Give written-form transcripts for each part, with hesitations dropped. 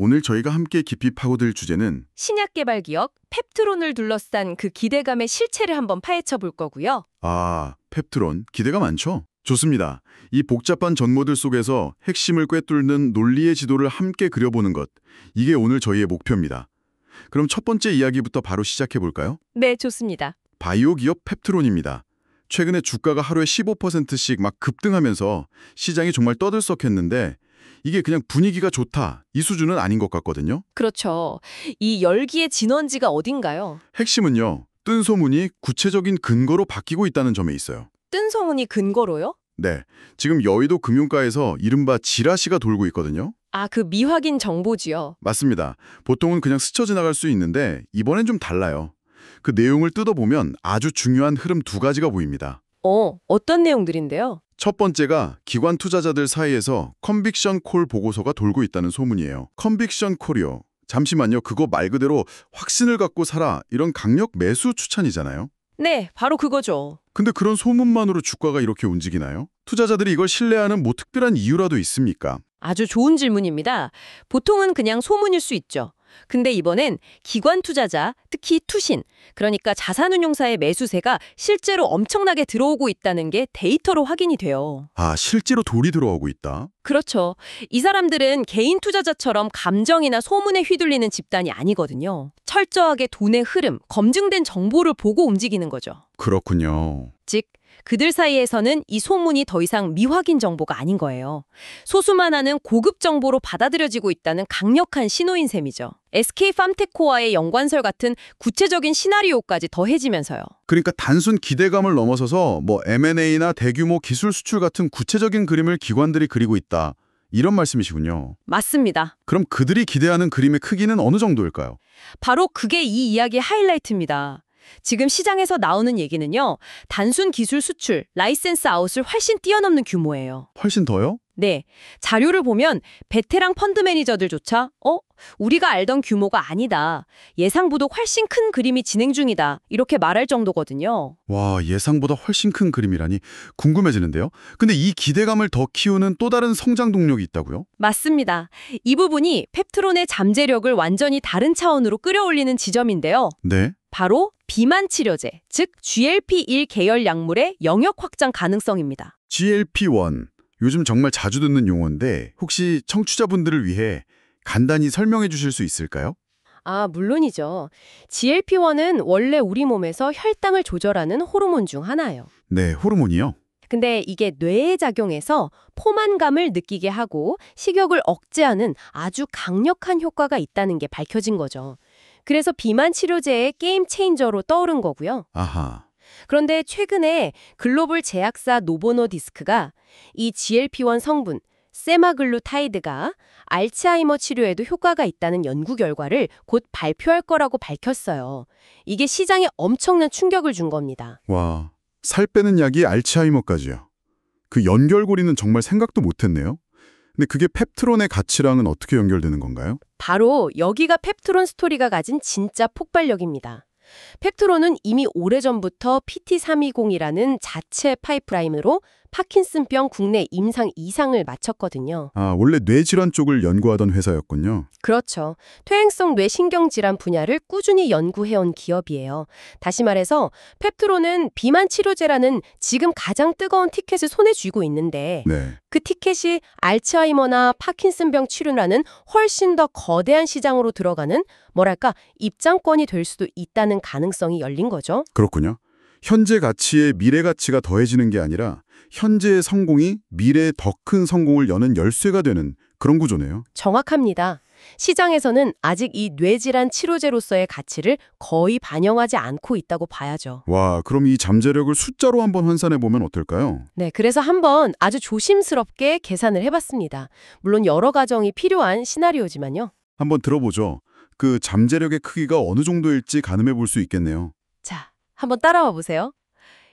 오늘 저희가 함께 깊이 파고들 주제는 신약 개발 기업 펩트론을 둘러싼 그 기대감의 실체를 한번 파헤쳐 볼 거고요. 펩트론, 기대가 많죠? 좋습니다. 이 복잡한 전모들 속에서 핵심을 꿰뚫는 논리의 지도를 함께 그려보는 것, 이게 오늘 저희의 목표입니다. 그럼 첫 번째 이야기부터 바로 시작해 볼까요? 네, 좋습니다. 바이오 기업 펩트론입니다. 최근에 주가가 하루에 15%씩 막 급등하면서 시장이 정말 떠들썩했는데 이게 그냥 분위기가 좋다, 이 수준은 아닌 것 같거든요. 그렇죠. 이 열기의 진원지가 어딘가요? 핵심은요, 뜬 소문이 구체적인 근거로 바뀌고 있다는 점에 있어요. 뜬 소문이 근거로요? 네, 지금 여의도 금융가에서 이른바 지라시가 돌고 있거든요. 그 미확인 정보지요. 맞습니다. 보통은 그냥 스쳐 지나갈 수 있는데 이번엔 좀 달라요. 그 내용을 뜯어보면 아주 중요한 흐름 두 가지가 보입니다. 어떤 내용들인데요? 첫 번째가 기관 투자자들 사이에서 컨빅션 콜 보고서가 돌고 있다는 소문이에요. 컨빅션 콜이요. 잠시만요. 그거 말 그대로 확신을 갖고 살아, 이런 강력 매수 추천이잖아요. 네, 바로 그거죠. 근데 그런 소문만으로 주가가 이렇게 움직이나요? 투자자들이 이걸 신뢰하는 뭐 특별한 이유라도 있습니까? 아주 좋은 질문입니다. 보통은 그냥 소문일 수 있죠. 근데 이번엔 기관 투자자, 특히 투신, 그러니까 자산운용사의 매수세가 실제로 엄청나게 들어오고 있다는 게 데이터로 확인이 돼요. 실제로 돌이 들어오고 있다? 그렇죠. 이 사람들은 개인 투자자처럼 감정이나 소문에 휘둘리는 집단이 아니거든요. 철저하게 돈의 흐름, 검증된 정보를 보고 움직이는 거죠. 그렇군요. 즉, 그들 사이에서는 이 소문이 더 이상 미확인 정보가 아닌 거예요. 소수만 아는 고급 정보로 받아들여지고 있다는 강력한 신호인 셈이죠. SK팜테코와의 연관설 같은 구체적인 시나리오까지 더해지면서요. 그러니까 단순 기대감을 넘어서서 뭐 M&A나 대규모 기술 수출 같은 구체적인 그림을 기관들이 그리고 있다, 이런 말씀이시군요. 맞습니다. 그럼 그들이 기대하는 그림의 크기는 어느 정도일까요? 바로 그게 이 이야기의 하이라이트입니다. 지금 시장에서 나오는 얘기는요, 단순 기술 수출, 라이센스 아웃을 훨씬 뛰어넘는 규모예요. 훨씬 더요? 네, 자료를 보면 베테랑 펀드 매니저들조차 우리가 알던 규모가 아니다, 예상보다 훨씬 큰 그림이 진행 중이다, 이렇게 말할 정도거든요. 와, 예상보다 훨씬 큰 그림이라니 궁금해지는데요. 근데 이 기대감을 더 키우는 또 다른 성장 동력이 있다고요? 맞습니다. 이 부분이 펩트론의 잠재력을 완전히 다른 차원으로 끌어올리는 지점인데요. 네. 바로 비만 치료제, 즉 GLP-1 계열 약물의 영역 확장 가능성입니다. GLP-1. 요즘 정말 자주 듣는 용어인데 혹시 청취자분들을 위해 간단히 설명해 주실 수 있을까요? 물론이죠. GLP-1은 원래 우리 몸에서 혈당을 조절하는 호르몬 중 하나예요. 네, 호르몬이요. 근데 이게 뇌에 작용해서 포만감을 느끼게 하고 식욕을 억제하는 아주 강력한 효과가 있다는 게 밝혀진 거죠. 그래서 비만 치료제의 게임 체인저로 떠오른 거고요. 아하. 그런데 최근에 글로벌 제약사 노보노디스크가 이 GLP-1 성분 세마글루타이드가 알츠하이머 치료에도 효과가 있다는 연구 결과를 곧 발표할 거라고 밝혔어요. 이게 시장에 엄청난 충격을 준 겁니다. 와, 살 빼는 약이 알츠하이머까지요. 그 연결고리는 정말 생각도 못했네요. 근데 그게 펩트론의 가치랑은 어떻게 연결되는 건가요? 바로 여기가 펩트론 스토리가 가진 진짜 폭발력입니다. 펩트론은 이미 오래전부터 PT320이라는 자체 파이프라인으로 파킨슨병 국내 임상 2상을 마쳤거든요. 원래 뇌질환 쪽을 연구하던 회사였군요. 그렇죠. 퇴행성 뇌신경질환 분야를 꾸준히 연구해온 기업이에요. 다시 말해서 펩트론은 비만 치료제라는 지금 가장 뜨거운 티켓을 손에 쥐고 있는데 네. 그 티켓이 알츠하이머나 파킨슨병 치료라는 훨씬 더 거대한 시장으로 들어가는 입장권이 될 수도 있다는 가능성이 열린 거죠. 그렇군요. 현재 가치에 미래 가치가 더해지는 게 아니라 현재의 성공이 미래의 더 큰 성공을 여는 열쇠가 되는 그런 구조네요. 정확합니다. 시장에서는 아직 이 뇌질환 치료제로서의 가치를 거의 반영하지 않고 있다고 봐야죠. 와, 그럼 이 잠재력을 숫자로 한번 환산해 보면 어떨까요? 네, 그래서 한번 아주 조심스럽게 계산을 해봤습니다. 물론 여러 가정이 필요한 시나리오지만요. 한번 들어보죠. 그 잠재력의 크기가 어느 정도일지 가늠해 볼 수 있겠네요. 자, 한번 따라와 보세요.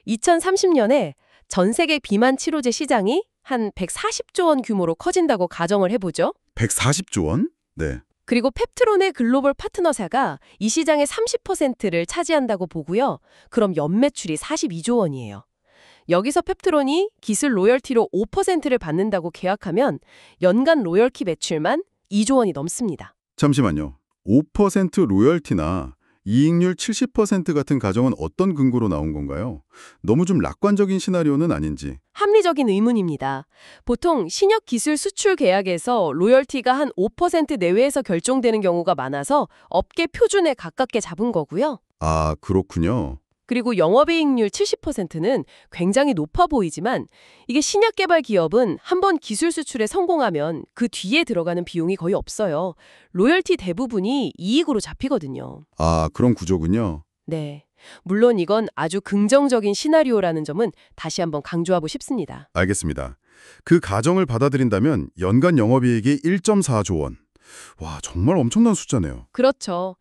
2030년에 전 세계 비만 치료제 시장이 한 140조 원 규모로 커진다고 가정을 해보죠. 140조 원? 네. 그리고 펩트론의 글로벌 파트너사가 이 시장의 30%를 차지한다고 보고요. 그럼 연매출이 42조 원이에요. 여기서 펩트론이 기술 로열티로 5%를 받는다고 계약하면 연간 로열티 매출만 2조 원이 넘습니다. 잠시만요. 5% 로열티나 이익률 70% 같은 가정은 어떤 근거로 나온 건가요? 너무 좀 낙관적인 시나리오는 아닌지. 합리적인 의문입니다. 보통 신약 기술 수출 계약에서 로열티가 한 5% 내외에서 결정되는 경우가 많아서 업계 표준에 가깝게 잡은 거고요. 아, 그렇군요. 그리고 영업이익률 70%는 굉장히 높아 보이지만 이게 신약 개발 기업은 한번 기술 수출에 성공하면 그 뒤에 들어가는 비용이 거의 없어요. 로열티 대부분이 이익으로 잡히거든요. 아, 그런 구조군요. 네. 물론 이건 아주 긍정적인 시나리오라는 점은 다시 한번 강조하고 싶습니다. 알겠습니다. 그 가정을 받아들인다면 연간 영업이익이 1.4조 원. 와, 정말 엄청난 숫자네요. 그렇죠.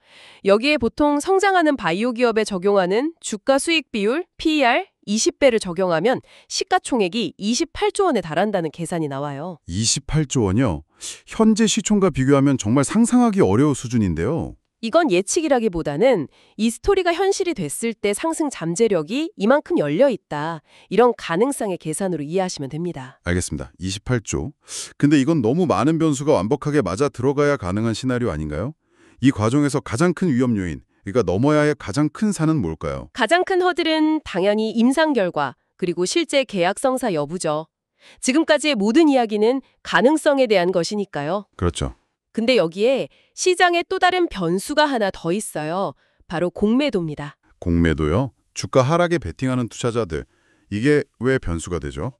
여기에 보통 성장하는 바이오 기업에 적용하는 주가 수익 비율 PER 20배를 적용하면 시가총액이 28조 원에 달한다는 계산이 나와요. 28조 원이요? 현재 시총과 비교하면 정말 상상하기 어려운 수준인데요. 이건 예측이라기보다는 이 스토리가 현실이 됐을 때 상승 잠재력이 이만큼 열려 있다. 이런 가능성의 계산으로 이해하시면 됩니다. 알겠습니다. 28조. 근데 이건 너무 많은 변수가 완벽하게 맞아 들어가야 가능한 시나리오 아닌가요? 이 과정에서 가장 큰 위험 요인, 그러니까 넘어야 할 가장 큰 산은 뭘까요? 가장 큰 허들은 당연히 임상 결과, 그리고 실제 계약성사 여부죠. 지금까지의 모든 이야기는 가능성에 대한 것이니까요. 그렇죠. 근데 여기에 시장에 또 다른 변수가 하나 더 있어요. 바로 공매도입니다. 공매도요? 주가 하락에 베팅하는 투자자들. 이게 왜 변수가 되죠?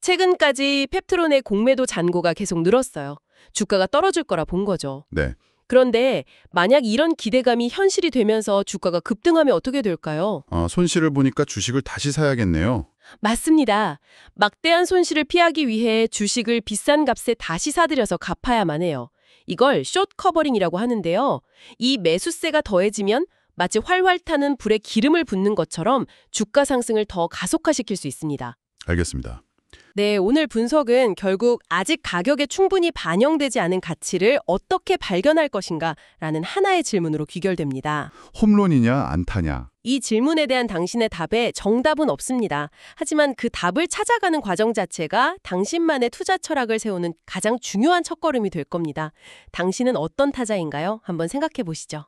최근까지 펩트론의 공매도 잔고가 계속 늘었어요. 주가가 떨어질 거라 본 거죠. 네. 그런데 만약 이런 기대감이 현실이 되면서 주가가 급등하면 어떻게 될까요? 손실을 보니까 주식을 다시 사야겠네요. 맞습니다. 막대한 손실을 피하기 위해 주식을 비싼 값에 다시 사들여서 갚아야만 해요. 이걸 숏 커버링이라고 하는데요. 이 매수세가 더해지면 마치 활활 타는 불에 기름을 붓는 것처럼 주가 상승을 더 가속화시킬 수 있습니다. 알겠습니다. 네, 오늘 분석은 결국 아직 가격에 충분히 반영되지 않은 가치를 어떻게 발견할 것인가라는 하나의 질문으로 귀결됩니다. 홈런이냐 안타냐. 이 질문에 대한 당신의 답에 정답은 없습니다. 하지만 그 답을 찾아가는 과정 자체가 당신만의 투자 철학을 세우는 가장 중요한 첫걸음이 될 겁니다. 당신은 어떤 타자인가요? 한번 생각해 보시죠.